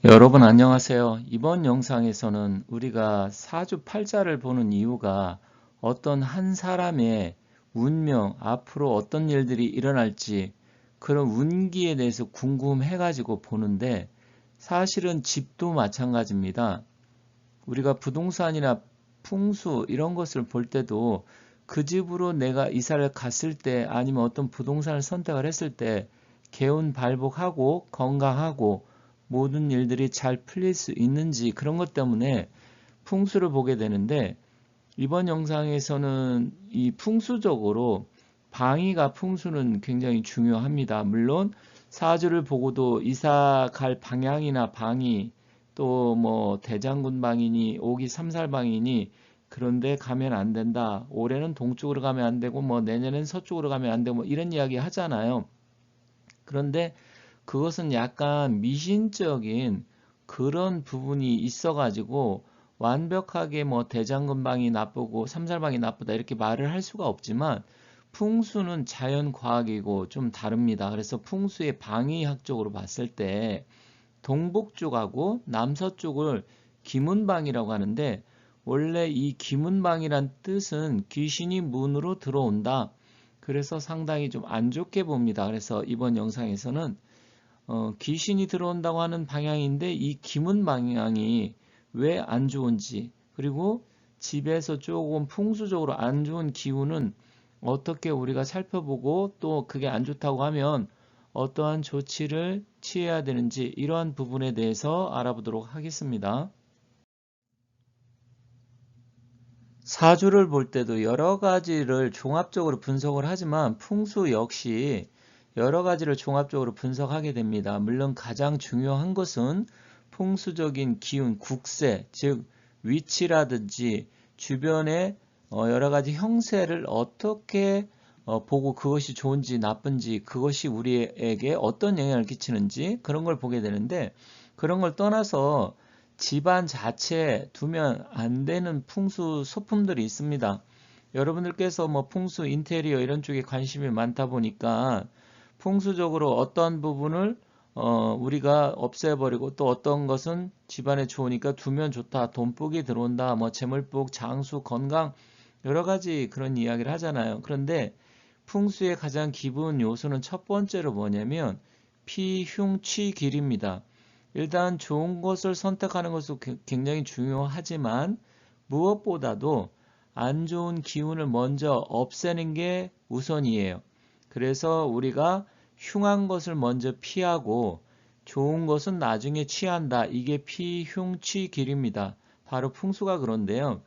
여러분 안녕하세요. 이번 영상에서는 우리가 사주팔자를 보는 이유가 어떤 한 사람의 운명, 앞으로 어떤 일들이 일어날지 그런 운기에 대해서 궁금해가지고 보는데 사실은 집도 마찬가지입니다. 우리가 부동산이나 풍수 이런 것을 볼 때도 그 집으로 내가 이사를 갔을 때 아니면 어떤 부동산을 선택을 했을 때 개운발복하고 건강하고 모든 일들이 잘 풀릴 수 있는지 그런 것 때문에 풍수를 보게 되는데 이번 영상에서는 이 풍수적으로 방위가 풍수는 굉장히 중요합니다. 물론 사주를 보고도 이사 갈 방향이나 방위 또 뭐 대장군 방이니 오기 삼살방이니 그런데 가면 안 된다. 올해는 동쪽으로 가면 안 되고 뭐 내년엔 서쪽으로 가면 안 되고 뭐 이런 이야기 하잖아요. 그런데 그것은 약간 미신적인 그런 부분이 있어가지고 완벽하게 뭐 대장금방이 나쁘고 삼살방이 나쁘다 이렇게 말을 할 수가 없지만 풍수는 자연과학이고 좀 다릅니다. 그래서 풍수의 방위학적으로 봤을 때 동북쪽하고 남서쪽을 기문방이라고 하는데 원래 이 기문방이란 뜻은 귀신이 문으로 들어온다. 그래서 상당히 좀 안 좋게 봅니다. 그래서 이번 영상에서는 귀신이 들어온다고 하는 방향인데 이 기문 방향이 왜 안 좋은지 그리고 집에서 조금 풍수적으로 안 좋은 기운은 어떻게 우리가 살펴보고 또 그게 안 좋다고 하면 어떠한 조치를 취해야 되는지 이러한 부분에 대해서 알아보도록 하겠습니다. 사주를 볼 때도 여러 가지를 종합적으로 분석을 하지만 풍수 역시 여러 가지를 종합적으로 분석하게 됩니다. 물론 가장 중요한 것은 풍수적인 기운, 국세, 즉 위치라든지 주변의 여러 가지 형세를 어떻게 보고 그것이 좋은지 나쁜지 그것이 우리에게 어떤 영향을 끼치는지 그런 걸 보게 되는데 그런 걸 떠나서 집안 자체에 두면 안 되는 풍수 소품들이 있습니다. 여러분들께서 뭐 풍수 인테리어 이런 쪽에 관심이 많다 보니까 풍수적으로 어떤 부분을 우리가 없애버리고 또 어떤 것은 집안에 좋으니까 두면 좋다. 돈복이 들어온다. 뭐 재물복, 장수, 건강 여러 가지 그런 이야기를 하잖아요. 그런데 풍수의 가장 기본 요소는 첫 번째로 뭐냐면 피흉취길입니다. 일단 좋은 것을 선택하는 것도 굉장히 중요하지만 무엇보다도 안 좋은 기운을 먼저 없애는 게 우선이에요. 그래서 우리가 흉한 것을 먼저 피하고 좋은 것은 나중에 취한다. 이게 피흉취길입니다. 바로 풍수가 그런데요.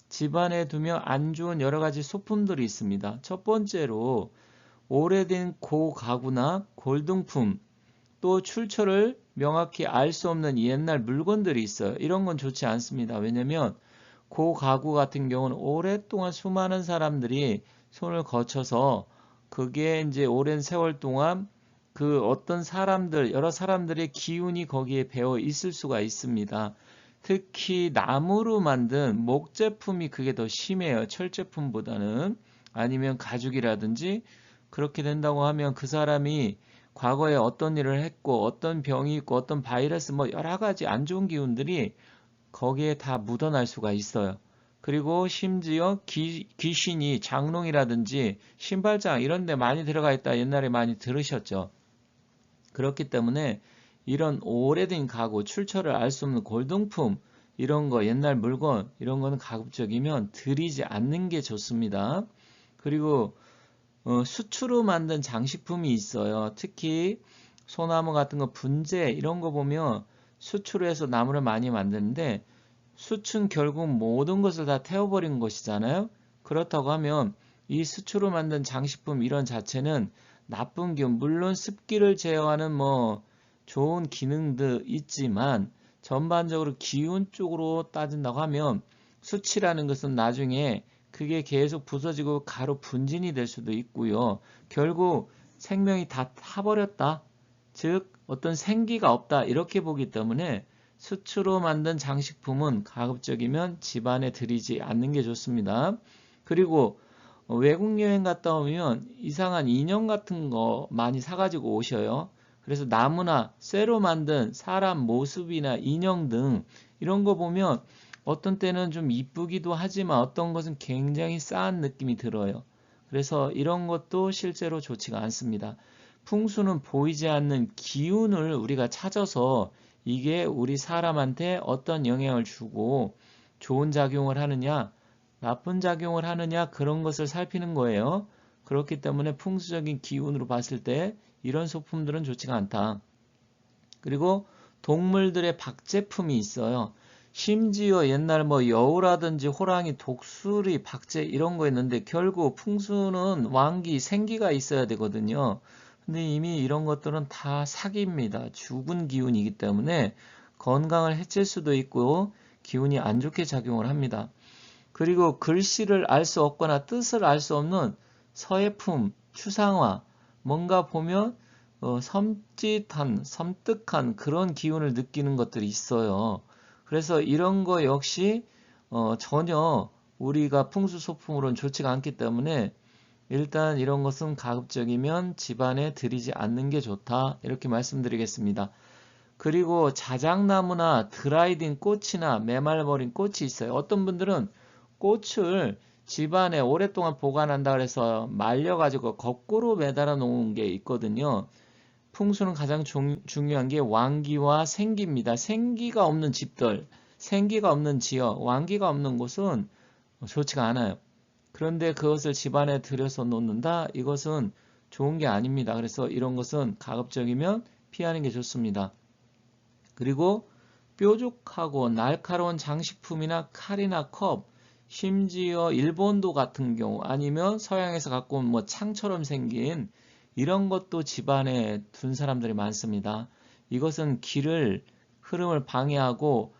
집안에 두면 안 좋은 여러 가지 소품들이 있습니다. 첫 번째로 오래된 고가구나 골동품 또 출처를 명확히 알 수 없는 옛날 물건들이 있어요. 이런 건 좋지 않습니다. 왜냐면 고가구 같은 경우는 오랫동안 수많은 사람들이 손을 거쳐서 그게 이제 오랜 세월 동안 그 어떤 사람들, 여러 사람들의 기운이 거기에 배어 있을 수가 있습니다. 특히 나무로 만든 목 제품이 그게 더 심해요. 철 제품보다는. 아니면 가죽이라든지 그렇게 된다고 하면 그 사람이 과거에 어떤 일을 했고 어떤 병이 있고 어떤 바이러스 뭐 여러 가지 안 좋은 기운들이 거기에 다 묻어날 수가 있어요. 그리고 심지어 귀신이 장롱이라든지 신발장 이런 데 많이 들어가 있다 옛날에 많이 들으셨죠. 그렇기 때문에 이런 오래된 가구, 출처를 알 수 없는 골동품 이런 거 옛날 물건 이런 거는 가급적이면 들이지 않는 게 좋습니다. 그리고 수추로 만든 장식품이 있어요. 특히 소나무 같은 거 분재 이런 거 보면 수추로 해서 나무를 많이 만드는데 수춘 결국 모든 것을 다 태워버린 것이잖아요. 그렇다고 하면 이 수추로 만든 장식품 이런 자체는 나쁜 기운, 물론 습기를 제어하는 뭐 좋은 기능도 있지만 전반적으로 기운 쪽으로 따진다고 하면 수치라는 것은 나중에 그게 계속 부서지고 가루 분진이 될 수도 있고요. 결국 생명이 다 타버렸다. 즉 어떤 생기가 없다. 이렇게 보기 때문에 수초로 만든 장식품은 가급적이면 집안에 들이지 않는 게 좋습니다. 그리고 외국 여행 갔다 오면 이상한 인형 같은 거 많이 사가지고 오셔요. 그래서 나무나 쇠로 만든 사람 모습이나 인형 등 이런 거 보면 어떤 때는 좀 이쁘기도 하지만 어떤 것은 굉장히 싸한 느낌이 들어요. 그래서 이런 것도 실제로 좋지가 않습니다. 풍수는 보이지 않는 기운을 우리가 찾아서 이게 우리 사람한테 어떤 영향을 주고 좋은 작용을 하느냐, 나쁜 작용을 하느냐 그런 것을 살피는 거예요. 그렇기 때문에 풍수적인 기운으로 봤을 때 이런 소품들은 좋지가 않다. 그리고 동물들의 박제품이 있어요. 심지어 옛날 뭐 여우라든지 호랑이, 독수리, 박제 이런 거 있는데 결국 풍수는 왕기, 생기가 있어야 되거든요. 근데 이미 이런 것들은 다 사기입니다. 죽은 기운이기 때문에 건강을 해칠 수도 있고 기운이 안 좋게 작용을 합니다. 그리고 글씨를 알 수 없거나 뜻을 알 수 없는 서예품, 추상화, 뭔가 보면 섬찟한, 섬뜩한 그런 기운을 느끼는 것들이 있어요. 그래서 이런 거 역시 전혀 우리가 풍수소품으로는 좋지가 않기 때문에 일단 이런 것은 가급적이면 집안에 들이지 않는 게 좋다. 이렇게 말씀드리겠습니다. 그리고 자작나무나 드라이된 꽃이나 메말버린 꽃이 있어요. 어떤 분들은 꽃을 집안에 오랫동안 보관한다 그래서 말려가지고 거꾸로 매달아 놓은 게 있거든요. 풍수는 가장 중요한 게 왕기와 생기입니다. 생기가 없는 집들, 생기가 없는 지역, 왕기가 없는 곳은 좋지가 않아요. 그런데 그것을 집안에 들여서 놓는다? 이것은 좋은 게 아닙니다. 그래서 이런 것은 가급적이면 피하는 게 좋습니다. 그리고 뾰족하고 날카로운 장식품이나 칼이나 컵, 심지어 일본도 같은 경우 아니면 서양에서 갖고 온 뭐 창처럼 생긴 이런 것도 집안에 둔 사람들이 많습니다. 이것은 길을 흐름을 방해하고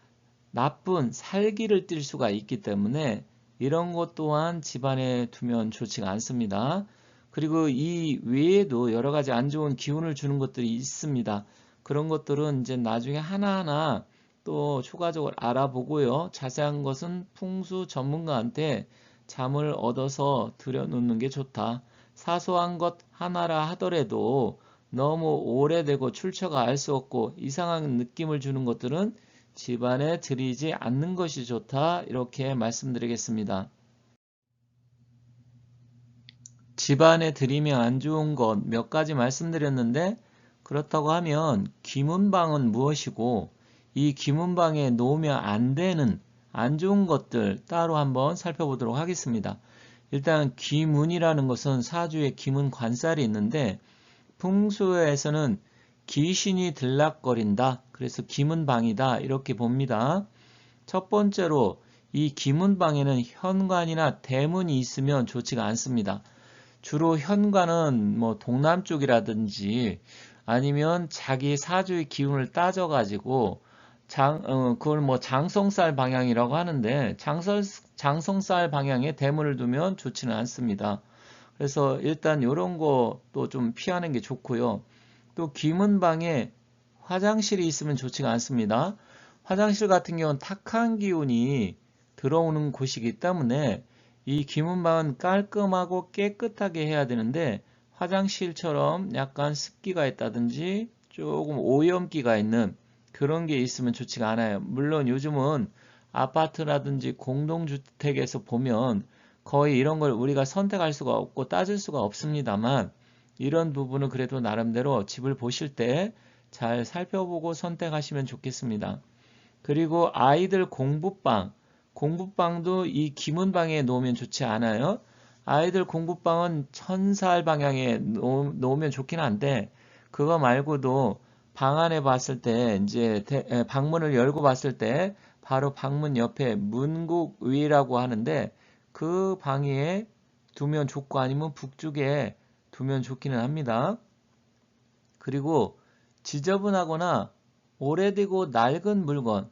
나쁜 살기를 띨 수가 있기 때문에 이런 것 또한 집안에 두면 좋지가 않습니다. 그리고 이 외에도 여러 가지 안 좋은 기운을 주는 것들이 있습니다. 그런 것들은 이제 나중에 하나하나 또 추가적으로 알아보고요. 자세한 것은 풍수 전문가한테 잠을 얻어서 들여놓는 게 좋다. 사소한 것 하나라 하더라도 너무 오래되고 출처가 알 수 없고 이상한 느낌을 주는 것들은 집안에 들이지 않는 것이 좋다. 이렇게 말씀드리겠습니다. 집안에 들이면 안 좋은 것 몇 가지 말씀드렸는데 그렇다고 하면 귀문방은 무엇이고 이 귀문방에 놓으면 안 되는 안 좋은 것들 따로 한번 살펴보도록 하겠습니다. 일단 귀문이라는 것은 사주에 귀문 관살이 있는데 풍수에서는 귀신이 들락거린다. 그래서 귀문방이다. 이렇게 봅니다. 첫 번째로 이 귀문방에는 현관이나 대문이 있으면 좋지가 않습니다. 주로 현관은 뭐 동남쪽이라든지 아니면 자기 사주의 기운을 따져가지고 그걸 뭐 장성살 방향이라고 하는데 장성살 방향에 대문을 두면 좋지는 않습니다. 그래서 일단 이런 것도 좀 피하는 게 좋고요. 또 귀문방에 화장실이 있으면 좋지가 않습니다. 화장실 같은 경우는 탁한 기운이 들어오는 곳이기 때문에 이 귀문방은 깔끔하고 깨끗하게 해야 되는데 화장실처럼 약간 습기가 있다든지 조금 오염기가 있는 그런 게 있으면 좋지가 않아요. 물론 요즘은 아파트라든지 공동주택에서 보면 거의 이런 걸 우리가 선택할 수가 없고 따질 수가 없습니다만 이런 부분은 그래도 나름대로 집을 보실 때 잘 살펴보고 선택하시면 좋겠습니다. 그리고 아이들 공부방도 이 귀문방에 놓으면 좋지 않아요. 아이들 공부방은 천살 방향에 놓으면 좋긴 한데 그거 말고도 방 안에 봤을 때 이제 방문을 열고 봤을 때 바로 방문 옆에 문국위라고 하는데 그 방에 두면 좋고 아니면 북쪽에 두면 좋기는 합니다. 그리고 지저분하거나 오래되고 낡은 물건,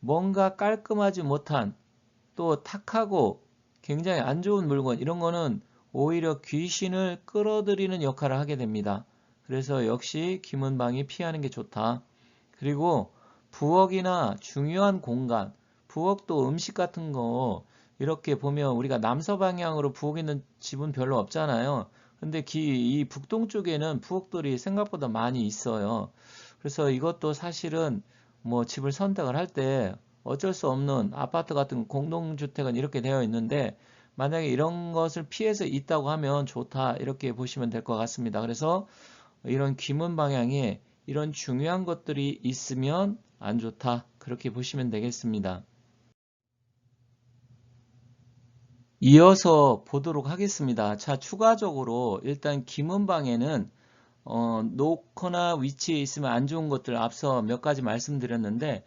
뭔가 깔끔하지 못한 또 탁하고 굉장히 안 좋은 물건 이런 거는 오히려 귀신을 끌어들이는 역할을 하게 됩니다. 그래서 역시 귀문방이 피하는 게 좋다. 그리고 부엌이나 중요한 공간, 부엌도 음식 같은 거 이렇게 보면 우리가 남서 방향으로 부엌 있는 집은 별로 없잖아요. 근데 이 북동쪽에는 부엌들이 생각보다 많이 있어요. 그래서 이것도 사실은 뭐 집을 선택을 할 때 어쩔 수 없는 아파트 같은 공동주택은 이렇게 되어 있는데 만약에 이런 것을 피해서 있다고 하면 좋다 이렇게 보시면 될 것 같습니다. 그래서 이런 귀문 방향에 이런 중요한 것들이 있으면 안 좋다 그렇게 보시면 되겠습니다. 이어서 보도록 하겠습니다. 자, 추가적으로 일단 귀문방에는 놓거나 위치에 있으면 안 좋은 것들 앞서 몇 가지 말씀드렸는데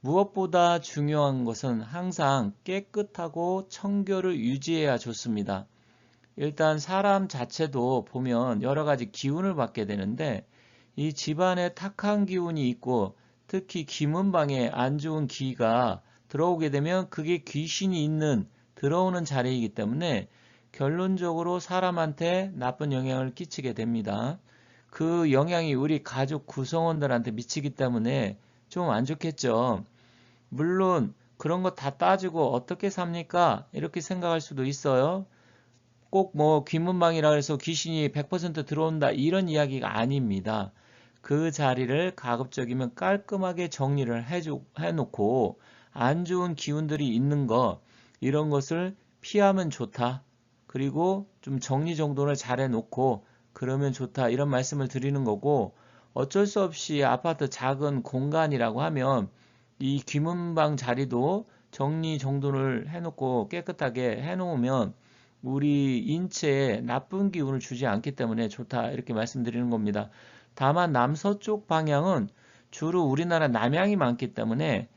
무엇보다 중요한 것은 항상 깨끗하고 청결을 유지해야 좋습니다. 일단 사람 자체도 보면 여러 가지 기운을 받게 되는데 이 집안에 탁한 기운이 있고 특히 귀문방에 안 좋은 기가 들어오게 되면 그게 귀신이 있는 들어오는 자리이기 때문에 결론적으로 사람한테 나쁜 영향을 끼치게 됩니다. 그 영향이 우리 가족 구성원들한테 미치기 때문에 좀 안 좋겠죠. 물론 그런 거 다 따지고 어떻게 삽니까? 이렇게 생각할 수도 있어요. 꼭 뭐 귀문방이라 해서 귀신이 100% 들어온다 이런 이야기가 아닙니다. 그 자리를 가급적이면 깔끔하게 정리를 해놓고 안 좋은 기운들이 있는 거 이런 것을 피하면 좋다. 그리고 좀 정리정돈을 잘 해놓고 그러면 좋다 이런 말씀을 드리는 거고 어쩔 수 없이 아파트 작은 공간이라고 하면 이 귀문방 자리도 정리정돈을 해놓고 깨끗하게 해놓으면 우리 인체에 나쁜 기운을 주지 않기 때문에 좋다 이렇게 말씀드리는 겁니다. 다만 남서쪽 방향은 주로 우리나라 남향이 많기 때문에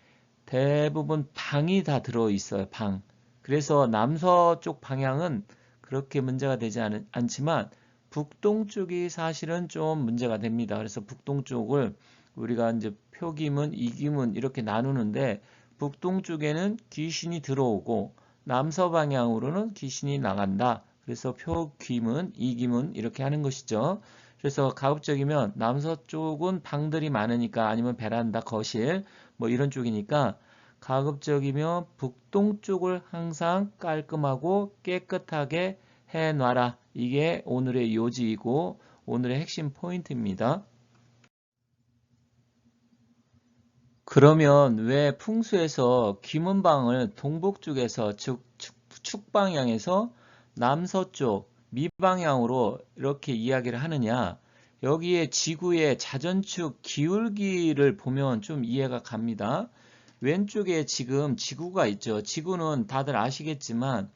대부분 방이 다 들어 있어요. 방. 그래서 남서쪽 방향은 그렇게 문제가 되지 않지만 북동쪽이 사실은 좀 문제가 됩니다. 그래서 북동쪽을 우리가 이제 표기문, 이기문 이렇게 나누는데 북동쪽에는 귀신이 들어오고 남서 방향으로는 귀신이 나간다. 그래서 표귀문, 이기문 이렇게 하는 것이죠. 그래서 가급적이면 남서쪽은 방들이 많으니까 아니면 베란다, 거실 뭐 이런 쪽이니까 가급적이면 북동쪽을 항상 깔끔하고 깨끗하게 해놔라. 이게 오늘의 요지이고 오늘의 핵심 포인트입니다. 그러면 왜 풍수에서 귀문방을 동북쪽에서 즉 축방향에서 남서쪽 미방향으로 이렇게 이야기를 하느냐? 여기에 지구의 자전축 기울기를 보면 좀 이해가 갑니다. 왼쪽에 지금 지구가 있죠. 지구는 다들 아시겠지만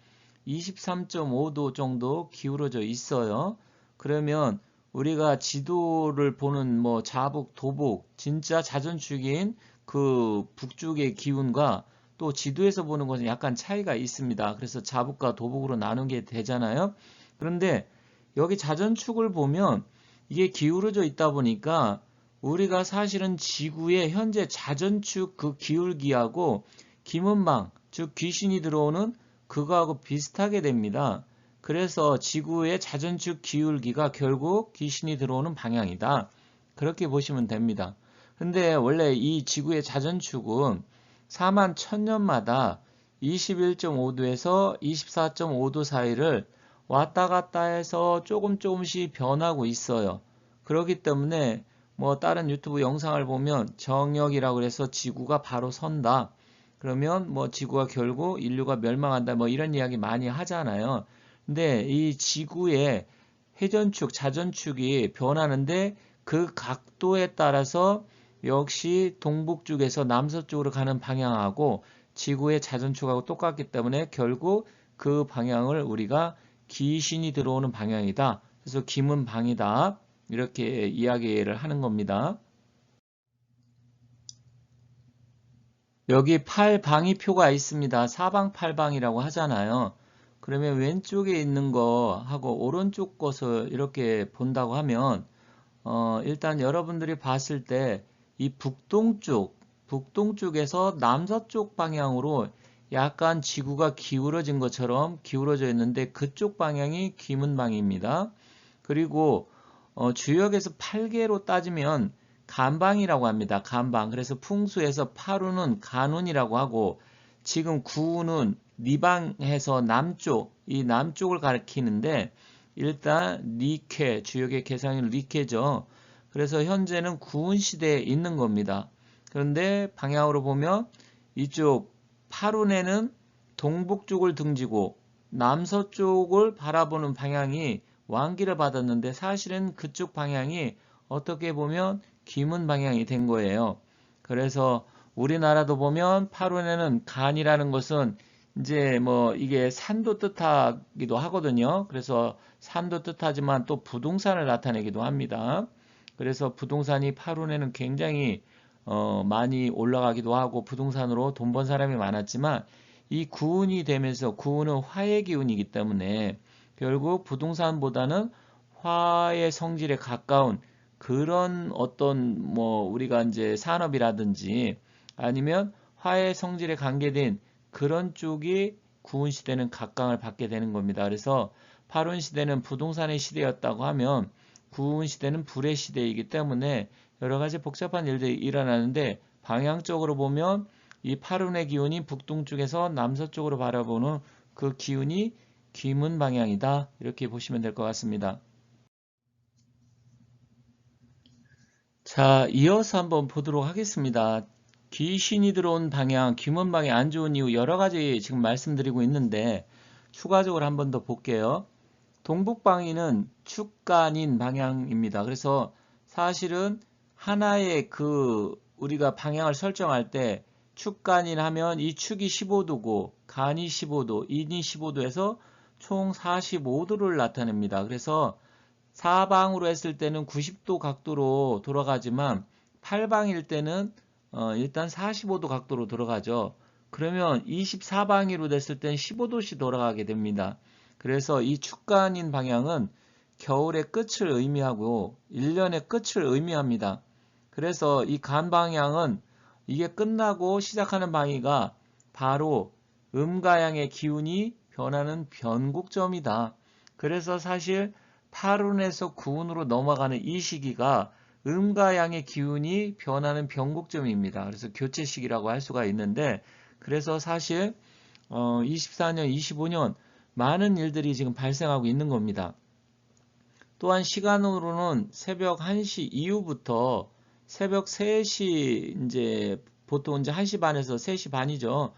23.5도 정도 기울어져 있어요. 그러면 우리가 지도를 보는 뭐 자북, 도북, 진짜 자전축인 그 북쪽의 기운과 또 지도에서 보는 것은 약간 차이가 있습니다. 그래서 자북과 도북으로 나누게 되잖아요. 그런데 여기 자전축을 보면 이게 기울어져 있다 보니까 우리가 사실은 지구의 현재 자전축 그 기울기하고 기문방, 즉 귀신이 들어오는 그거하고 비슷하게 됩니다. 그래서 지구의 자전축 기울기가 결국 귀신이 들어오는 방향이다. 그렇게 보시면 됩니다. 근데 원래 이 지구의 자전축은 4만 1000년마다 21.5도에서 24.5도 사이를 왔다 갔다 해서 조금씩 변하고 있어요. 그렇기 때문에 뭐 다른 유튜브 영상을 보면 정역이라고 해서 지구가 바로 선다. 그러면 뭐 지구가 결국 인류가 멸망한다. 뭐 이런 이야기 많이 하잖아요. 근데 이 지구의 회전축, 자전축이 변하는데 그 각도에 따라서 역시 동북쪽에서 남서쪽으로 가는 방향하고 지구의 자전축하고 똑같기 때문에 결국 그 방향을 우리가 귀신이 들어오는 방향이다. 그래서 기문방이다. 이렇게 이야기를 하는 겁니다. 여기 8방위표가 있습니다. 사방팔방이라고 하잖아요. 그러면 왼쪽에 있는 거 하고 오른쪽 것을 이렇게 본다고 하면 일단 여러분들이 봤을 때 이 북동쪽에서 남서쪽 방향으로 약간 지구가 기울어진 것처럼 기울어져 있는데 그쪽 방향이 귀문방입니다. 그리고 주역에서 8개로 따지면 간방이라고 합니다. 간방. 그래서 풍수에서 파루는 간운이라고 하고 지금 구운은 니방해서 남쪽, 이 남쪽을 가리키는데 일단 리케, 주역의 개성인 리케죠. 그래서 현재는 구운 시대에 있는 겁니다. 그런데 방향으로 보면 이쪽 파룬에는 동북 쪽을 등지고 남서쪽을 바라보는 방향이 왕기를 받았는데 사실은 그쪽 방향이 어떻게 보면 기문 방향이 된 거예요. 그래서 우리나라도 보면 파룬에는 간이라는 것은 이제 뭐 이게 산도 뜻하기도 하거든요. 그래서 산도 뜻하지만 또 부동산을 나타내기도 합니다. 그래서 부동산이 파룬에는 굉장히 많이 올라가기도 하고 부동산으로 돈 번 사람이 많았지만 이 구운이 되면서 구운은 화의 기운이기 때문에 결국 부동산보다는 화의 성질에 가까운 그런 어떤 뭐 우리가 이제 산업이라든지 아니면 화의 성질에 관계된 그런 쪽이 구운 시대는 각광을 받게 되는 겁니다. 그래서 파룬 시대는 부동산의 시대였다고 하면 구운 시대는 불의 시대이기 때문에 여러 가지 복잡한 일들이 일어나는데 방향적으로 보면 이 파룬의 기운이 북동쪽에서 남서쪽으로 바라보는 그 기운이 기문 방향이다. 이렇게 보시면 될 것 같습니다. 자, 이어서 한번 보도록 하겠습니다. 귀신이 들어온 방향, 기문 방향 안 좋은 이유 여러 가지 지금 말씀드리고 있는데 추가적으로 한번 더 볼게요. 동북방위는 축간인 방향입니다. 그래서 사실은 하나의 우리가 방향을 설정할 때 축간인 하면 이 축이 15도고 간이 15도, 인이 15도에서 총 45도를 나타냅니다. 그래서 사방으로 했을 때는 90도 각도로 돌아가지만 팔방일 때는 일단 45도 각도로 돌아가죠. 그러면 24방위로 됐을 때는 15도씩 돌아가게 됩니다. 그래서 이 축간인 방향은 겨울의 끝을 의미하고 1년의 끝을 의미합니다. 그래서 이 간 방향은 이게 끝나고 시작하는 방위가 바로 음가양의 기운이 변하는 변곡점이다. 그래서 사실 파룬에서 구운으로 넘어가는 이 시기가 음가양의 기운이 변하는 변곡점입니다. 그래서 교체 시기라고 할 수가 있는데 그래서 사실 24년, 25년 많은 일들이 지금 발생하고 있는 겁니다. 또한 시간으로는 새벽 1시 이후부터 새벽 3시 이제 보통 이제 1시 반에서 3시 반이죠.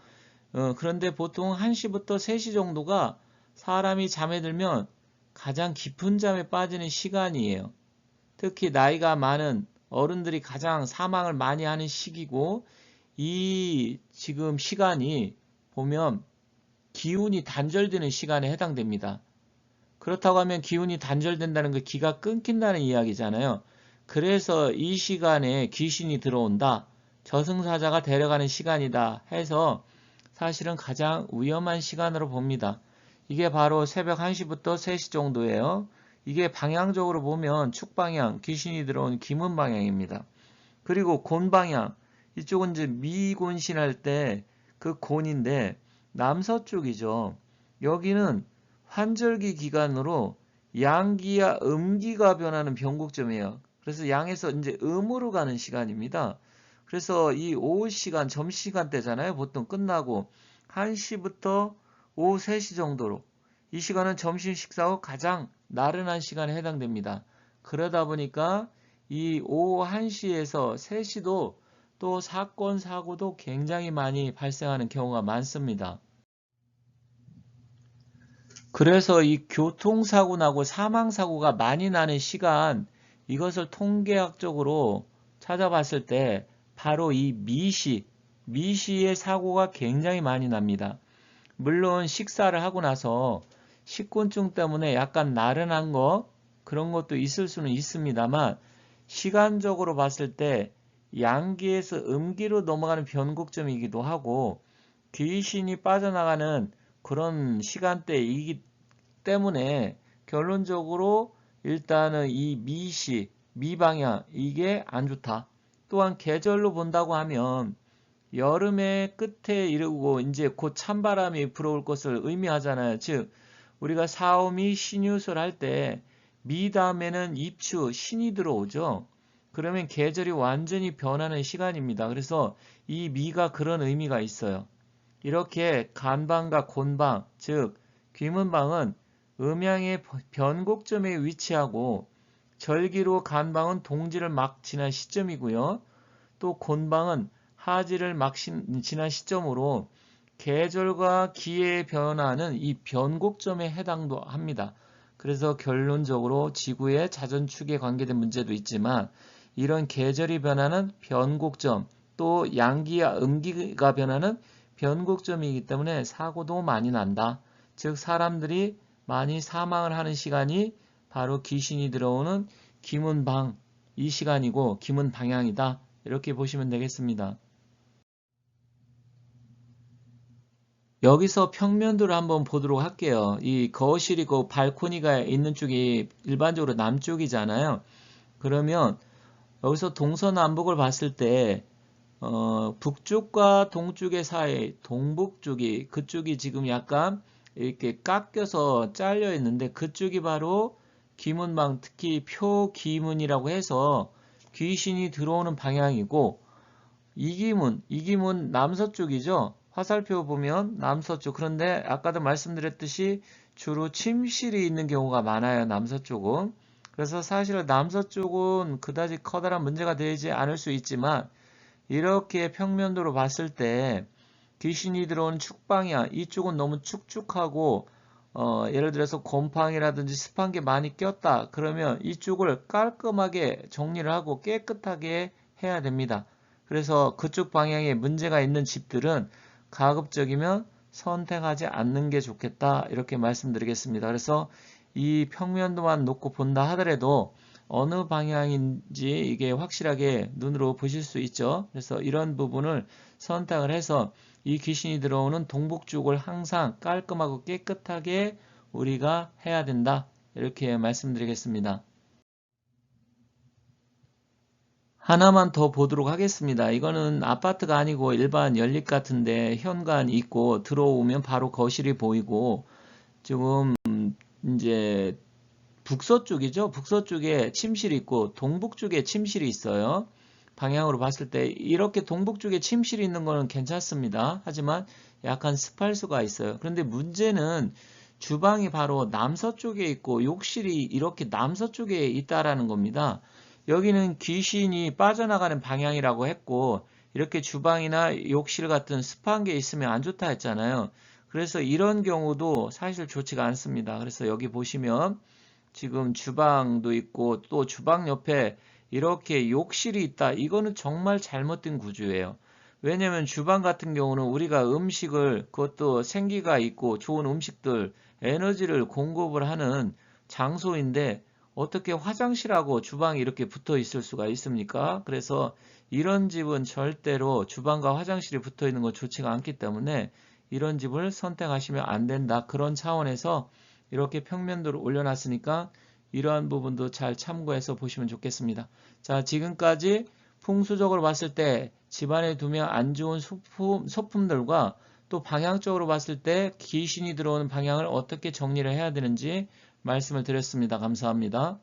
그런데 보통 1시부터 3시 정도가 사람이 잠에 들면 가장 깊은 잠에 빠지는 시간이에요. 특히 나이가 많은 어른들이 가장 사망을 많이 하는 시기고 이 지금 시간이 보면 기운이 단절되는 시간에 해당됩니다. 그렇다고 하면 기운이 단절된다는 게 기가 끊긴다는 이야기잖아요. 그래서 이 시간에 귀신이 들어온다. 저승사자가 데려가는 시간이다 해서 사실은 가장 위험한 시간으로 봅니다. 이게 바로 새벽 1시부터 3시 정도예요. 이게 방향적으로 보면 축방향, 귀신이 들어온 기문 방향입니다. 그리고 곤방향, 이쪽은 이제 미곤신할 때 그 곤인데 남서쪽이죠. 여기는 환절기 기간으로 양기와 음기가 변하는 변곡점이에요. 그래서 양에서 이제 음으로 가는 시간입니다. 그래서 이 오후 시간, 점심시간대잖아요. 보통 끝나고 1시부터 오후 3시 정도로 이 시간은 점심 식사 후 가장 나른한 시간에 해당됩니다. 그러다 보니까 이 오후 1시에서 3시도 또 사건, 사고도 굉장히 많이 발생하는 경우가 많습니다. 그래서 이 교통사고 나고 사망사고가 많이 나는 시간, 이것을 통계학적으로 찾아봤을 때 바로 이 미시의 사고가 굉장히 많이 납니다. 물론 식사를 하고 나서 식곤증 때문에 약간 나른한 거 그런 것도 있을 수는 있습니다만 시간적으로 봤을 때 양기에서 음기로 넘어가는 변곡점이기도 하고 귀신이 빠져나가는 그런 시간대이기 때문에 결론적으로 일단은 이 미방향 이게 안 좋다. 또한 계절로 본다고 하면 여름의 끝에 이르고 이제 곧 찬바람이 불어올 것을 의미하잖아요. 즉 우리가 사오미 신유술 할 때 미 다음에는 입추 신이 들어오죠. 그러면 계절이 완전히 변하는 시간입니다. 그래서 이 미가 그런 의미가 있어요. 이렇게 간방과 곤방, 즉 귀문방은 음양의 변곡점에 위치하고 절기로 간방은 동지를 막 지난 시점이고요. 또 곤방은 하지를 막 지난 시점으로 계절과 기의 변화는 이 변곡점에 해당도 합니다. 그래서 결론적으로 지구의 자전축에 관계된 문제도 있지만 이런 계절이 변하는 변곡점, 또 양기와 음기가 변하는 변곡점이기 때문에 사고도 많이 난다. 즉 사람들이 많이 사망을 하는 시간이 바로 귀신이 들어오는 기문방 이 시간이고 기문방향이다. 이렇게 보시면 되겠습니다. 여기서 평면도를 한번 보도록 할게요. 이 거실이고 발코니가 있는 쪽이 일반적으로 남쪽이잖아요. 그러면 여기서 동서남북을 봤을 때 북쪽과 동쪽의 사이 동북쪽이 그쪽이 지금 약간 이렇게 깎여서 잘려 있는데 그쪽이 바로 기문방, 특히 표기문이라고 해서 귀신이 들어오는 방향이고 이기문 남서쪽이죠. 화살표 보면 남서쪽. 그런데 아까도 말씀드렸듯이 주로 침실이 있는 경우가 많아요. 남서쪽은. 그래서 사실 남서쪽은 그다지 커다란 문제가 되지 않을 수 있지만 이렇게 평면도로 봤을 때 귀신이 들어오는 축방향 이쪽은 너무 축축하고 예를 들어서 곰팡이라든지 습한 게 많이 꼈다. 그러면 이쪽을 깔끔하게 정리를 하고 깨끗하게 해야 됩니다. 그래서 그쪽 방향에 문제가 있는 집들은 가급적이면 선택하지 않는 게 좋겠다. 이렇게 말씀드리겠습니다. 그래서 이 평면도만 놓고 본다 하더라도 어느 방향인지 이게 확실하게 눈으로 보실 수 있죠. 그래서 이런 부분을 선택을 해서 이 귀신이 들어오는 동북쪽을 항상 깔끔하고 깨끗하게 우리가 해야 된다. 이렇게 말씀드리겠습니다. 하나만 더 보도록 하겠습니다. 이거는 아파트가 아니고 일반 연립 같은데 현관 있고 들어오면 바로 거실이 보이고 지금 이제 북서쪽이죠. 북서쪽에 침실이 있고 동북쪽에 침실이 있어요. 방향으로 봤을 때 이렇게 동북쪽에 침실이 있는 거는 괜찮습니다. 하지만 약간 습할 수가 있어요. 그런데 문제는 주방이 바로 남서쪽에 있고 욕실이 이렇게 남서쪽에 있다라는 겁니다. 여기는 귀신이 빠져나가는 방향이라고 했고 이렇게 주방이나 욕실 같은 습한 게 있으면 안 좋다 했잖아요. 그래서 이런 경우도 사실 좋지가 않습니다. 그래서 여기 보시면 지금 주방도 있고 또 주방 옆에 이렇게 욕실이 있다. 이거는 정말 잘못된 구조예요. 왜냐면 주방 같은 경우는 우리가 음식을 그것도 생기가 있고 좋은 음식들 에너지를 공급을 하는 장소인데 어떻게 화장실하고 주방이 이렇게 붙어 있을 수가 있습니까? 그래서 이런 집은 절대로 주방과 화장실이 붙어 있는 건 좋지가 않기 때문에 이런 집을 선택하시면 안 된다. 그런 차원에서 이렇게 평면도를 올려놨으니까 이러한 부분도 잘 참고해서 보시면 좋겠습니다. 자, 지금까지 풍수적으로 봤을 때 집안에 두면 안 좋은 소품들과 또 방향적으로 봤을 때 귀신이 들어오는 방향을 어떻게 정리를 해야 되는지 말씀을 드렸습니다. 감사합니다.